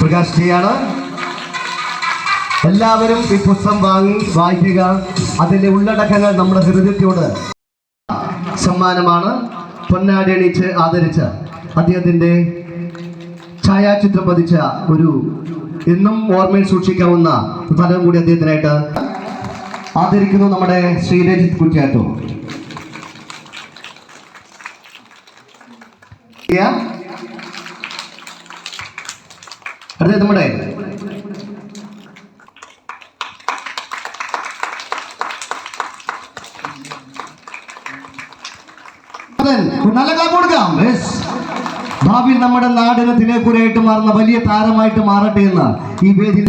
പ്രകാശിക്കുകയാണ്. എല്ലാവരും ഈ പുസ്തകം വായിക്കുക. അതിന്റെ ഉള്ളടക്കങ്ങൾ നമ്മുടെ ഹൃദയത്തോട് സമ്മാനമാണ്. പൊന്നാടി അണിയിച്ച് ആദരിച്ച അദ്ദേഹത്തിന്റെ ഛായാചിത്രം പതിച്ച ഒരു എന്നും ഓർമ്മയിൽ സൂക്ഷിക്കാവുന്ന ഫലം കൂടി അദ്ദേഹത്തിനായിട്ട് ആദരിക്കുന്നു നമ്മുടെ ശ്രീരജിത്ത് കുറ്റ്യാട്ടൂർ. അടുത്ത നമ്മുടെ നല്ല കൊടുക്കാം. ഭാവിയിൽ നമ്മുടെ നാടിന് തിരക്കുരയായിട്ട് മാറുന്ന വലിയ താരമായിട്ട് മാറട്ടെ എന്ന് ഈ വേദി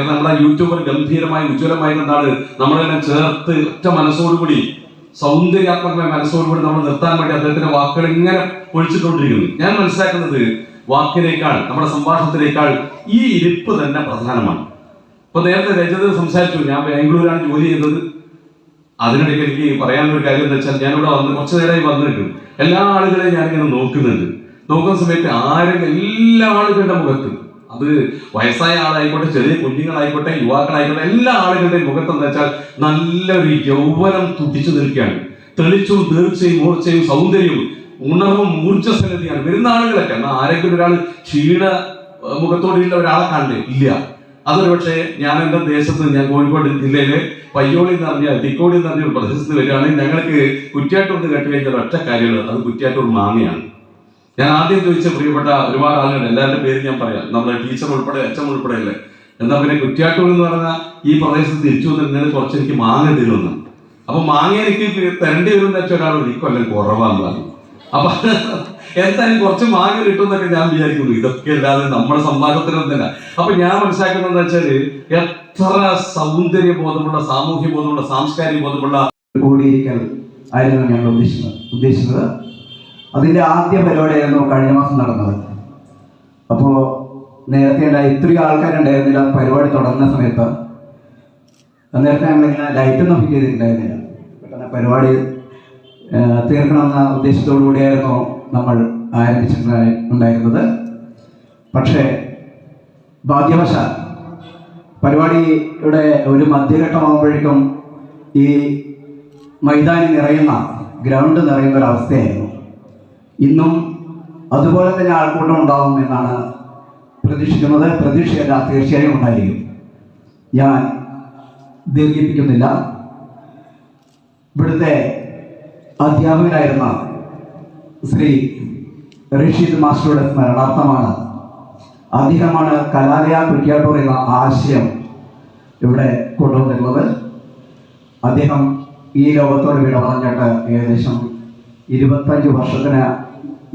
നമ്മുടെ യൂട്യൂബർ ഗംഭീരമായി ഉജ്ജ്വലമായി കണ്ടാണ് നമ്മളെല്ലാം ചേർത്ത് ഒറ്റ മനസ്സോടുകൂടി സൗന്ദര്യാത്മകമായ മനസ്സോടുകൂടി നമ്മൾ നിർത്താൻ വേണ്ടി അദ്ദേഹത്തിന്റെ വാക്കുകൾ ഇങ്ങനെ ഒഴിച്ചിട്ടുകൊണ്ടിരിക്കുന്നു. ഞാൻ മനസ്സിലാക്കുന്നത് വാക്കിനേക്കാൾ നമ്മുടെ സംഭാഷണത്തിനേക്കാൾ ഈ ഇരിപ്പ് തന്നെ പ്രധാനമാണ്. ഇപ്പൊ നേരത്തെ രജത് സംസാരിച്ചു, ഞാൻ ബാംഗ്ലൂരാണ് ജോലി ചെയ്യുന്നത്. അതിനിടയ്ക്ക് എനിക്ക് പറയാനൊരു കാര്യം എന്താ വെച്ചാൽ, ഞാനിവിടെ വന്ന് കുറച്ചു നേരമായി വന്നിട്ട് എല്ലാ ആളുകളെയും ഞാനിങ്ങനെ നോക്കുന്നുണ്ട്. നോക്കുന്ന സമയത്ത് എല്ലാ ആളുകളുടെ മുഖത്ത്, അത് വയസ്സായ ആളായിക്കോട്ടെ, ചെറിയ കുഞ്ഞുങ്ങളായിക്കോട്ടെ, യുവാക്കളായിക്കോട്ടെ, എല്ലാ ആളുകളുടെയും മുഖത്ത് എന്താ വെച്ചാൽ നല്ലൊരു യൗവനം തുടിച്ചു നിൽക്കുകയാണ്. തെളിച്ചും തീർച്ചയും മൂർച്ചയും സൗന്ദര്യവും ഉണർവും ഊർജ്ജസ്വലതയാണ് വരുന്ന ആളുകളൊക്കെ. എന്നാൽ ആരെങ്കിലും ഒരാൾ ക്ഷീണ മുഖത്തോടെയുള്ള ഒരാളെ കണ്ടേ ഇല്ല. അതൊരു പക്ഷേ ഞാൻ എൻ്റെ ദേശത്ത്, ഞാൻ കോഴിക്കോട് ജില്ലയിലെ പയ്യോളി എന്ന് പറഞ്ഞ തിക്കോടി എന്ന് പറഞ്ഞ ഒരു പ്രദേശത്ത് വരികയാണെങ്കിൽ ഞങ്ങൾക്ക് കുറ്റ്യാട്ടൂർ എന്ന് കേട്ട് കഴിഞ്ഞാൽ ഒറ്റ കാര്യമുള്ളത്, അത് കുറ്റ്യാട്ടൂർ മാങ്ങയാണ്. ഞാൻ ആദ്യം ചോദിച്ച പ്രിയപ്പെട്ട ഒരുപാട് ആളുകൾ, എല്ലാവരുടെ പേര് ഞാൻ പറയാം, നമ്മുടെ ടീച്ചർ ഉൾപ്പെടെ അച്ഛൻ ഉൾപ്പെടെ അല്ലേ, എന്താ പിന്നെ കുറ്റ്യാട്ടൂർ എന്ന് പറഞ്ഞാൽ ഈ പ്രദേശത്ത് തിരിച്ചു വന്നിരുന്നത് കുറച്ച് എനിക്ക് മാങ്ങ തരുമെന്ന്. അപ്പൊ മാങ്ങ എനിക്ക് തരേണ്ടി വരും എന്ന് വെച്ചാൽ ഒരാൾ ഈ കൊല്ലം കുറവാന്ന് പറഞ്ഞു. അപ്പൊ എന്തായാലും കുറച്ച് മാങ്ങ കിട്ടുമെന്നൊക്കെ ഞാൻ വിചാരിക്കുന്നു. ഇതൊക്കെ അല്ലാതെ നമ്മുടെ സംഭാഷണത്തിനൊന്നുമില്ല. അപ്പൊ ഞാൻ മനസ്സിലാക്കുന്നത് വെച്ചാല് എത്ര സൗന്ദര്യ ബോധമുള്ള, സാമൂഹ്യ ബോധമുള്ള, സാംസ്കാരിക ബോധമുള്ള കൂടിയിരിക്കൽ ആയിരുന്നു ഞങ്ങൾ ഉദ്ദേശിച്ചത്. അതിൻ്റെ ആദ്യ പരിപാടിയായിരുന്നു കഴിഞ്ഞ മാസം നടന്നത്. അപ്പോൾ നേരത്തെ ഇത്രയും ആൾക്കാരുണ്ടായിരുന്നില്ല പരിപാടി തുടങ്ങുന്ന സമയത്ത്. നേരത്തെ ഞങ്ങളിങ്ങനെ ലൈറ്റൊന്നും ഫിറ്റ് ചെയ്തിട്ടുണ്ടായിരുന്നില്ല. പെട്ടെന്ന് പരിപാടി തീർക്കണമെന്ന ഉദ്ദേശത്തോടു കൂടിയായിരുന്നു നമ്മൾ ആരംഭിച്ചിട്ടുണ്ടായിരുന്നത്. പക്ഷേ ഭാഗ്യവശാൽ പരിപാടിയുടെ ഒരു മധ്യഘട്ടമാകുമ്പോഴേക്കും ഈ മൈതാനി നിറയുന്ന, ഗ്രൗണ്ട് നിറയുന്ന ഒരവസ്ഥയായിരുന്നു. ഇന്നും അതുപോലെ തന്നെ ആൾക്കൂട്ടം ഉണ്ടാവും എന്നാണ് പ്രതീക്ഷിക്കുന്നത്. പ്രതീക്ഷയല്ല, തീർച്ചയായും ഉണ്ടായിരിക്കും. ഞാൻ ദീർഘിപ്പിക്കുന്നില്ല. ഇവിടുത്തെ അധ്യാപകനായിരുന്ന ശ്രീ റഷീദ് മാസ്റ്ററുടെ സ്മരണാർത്ഥമാണ്, അദ്ദേഹമാണ് കലാലയ കുറ്റ്യാട്ടൂർ എന്ന ആശയം ഇവിടെ കൊണ്ടുവന്നിട്ടുള്ളത്. അദ്ദേഹം ഈ ലോകത്തോട് വിട പറഞ്ഞിട്ട് ഏകദേശം 25 വർഷത്തിന്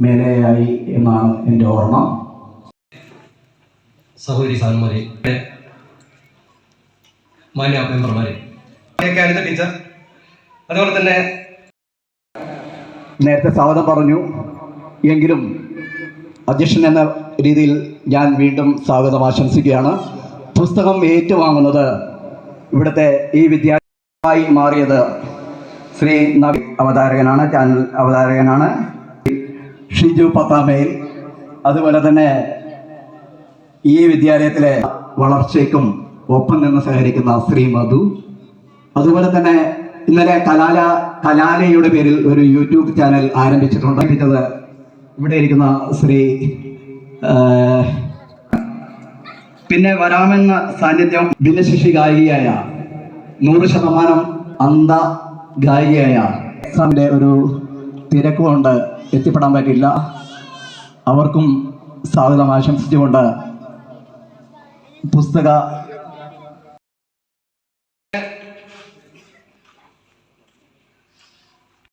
മേലെയായി എന്നാണ് എൻ്റെ ഓർമ്മ. സഹോദരി സാൻമാരെ, മാന്യ മെമ്പർമാരെ, ടീച്ചർ, അതുപോലെ തന്നെ നേരത്തെ സ്വാഗതം പറഞ്ഞു എങ്കിലും അധ്യക്ഷൻ എന്ന രീതിയിൽ ഞാൻ വീണ്ടും സ്വാഗതം ആശംസിക്കുകയാണ്. പുസ്തകം ഏറ്റുവാങ്ങുന്നത് ഇവിടുത്തെ ഈ വിദ്യാർത്ഥിയായി മാറിയത് ശ്രീ നവി അവതാരകനാണ്, ചാനൽ അവതാരകനാണ് ഷിജു പത്താമയിൽ. അതുപോലെ തന്നെ ഈ വിദ്യാലയത്തിലെ വളർച്ചയ്ക്കും ഒപ്പം നിന്ന് സഹകരിക്കുന്ന ശ്രീ മധു. അതുപോലെ തന്നെ ഇന്നലെ കലാലയുടെ പേരിൽ ഒരു യൂട്യൂബ് ചാനൽ ആരംഭിച്ചിട്ടുണ്ട്. ഇവിടെ ഇരിക്കുന്ന ശ്രീ, പിന്നെ വരാമെന്ന സാന്നിധ്യം ഭിന്നശേഷി ഗായികയായ 100% അന്ധ ഗായികയായ എക്സാമിൻ്റെ ഒരു തിരക്കുകൊണ്ട് എത്തിപ്പെടാൻ പറ്റില്ല. അവർക്കും സ്വാഗതം ആശംസിച്ചുകൊണ്ട് പുസ്തക